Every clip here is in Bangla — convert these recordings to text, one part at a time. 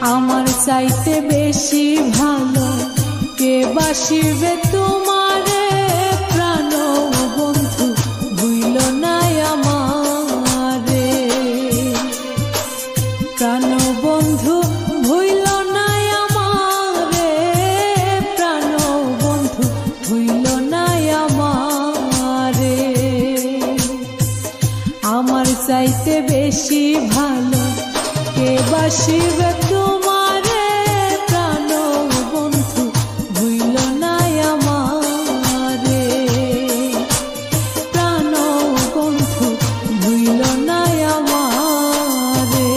আমার চাইতে বেশি ভালো কে বাসিবে তোমারে প্রাণ বন্ধু ভুইল নাই আমারে প্রাণ বন্ধু ভুইল নাই আমারে প্রাণ বন্ধু ভুইল নাই আমারে আমার চাইতে বেশি ভালো কে বাসিবে তোমারে প্রাণ বন্ধু ভুইল নাই আমারে প্রাণ বন্ধু ভুইল নাই আমারে।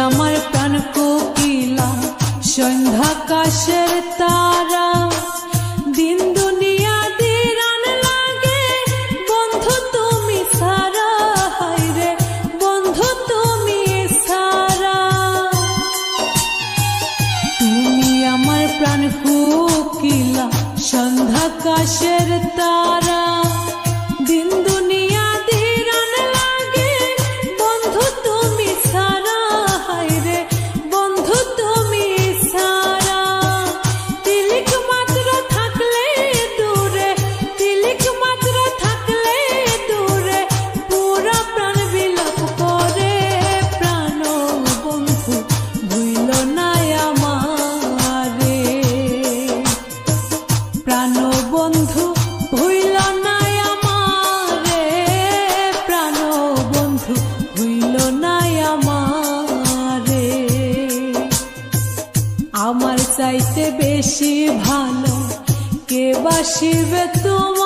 আমার প্রাণ কোকিলা সন্ধ্যাকাশের তারা দিন দুনিয়া দিরান লাগে বন্ধু তুমি সারা হায়রে বন্ধু তুমি সারা তুমি আমার প্রাণ কোকিলা সন্ধ্যাকাশের তারা দিন দুনিয়া দিরান লাগে বন্ধু তুমি সারা হায়রে বন্ধু তুমি সারা তিলিক মাত্র থাকলে দূরে তিলিক মাত্র থাকলে দূরে পুরা প্রাণ বিলাপ করে প্রাণ বন্ধু ভুইল নাই আমারে প্রাণ বন্ধু ভুইল নাই আমারে প্রাণ বন্ধু ভুইল নাই আমারে আমার চাইতে বেশি ভালো কে বাসিবে তোমার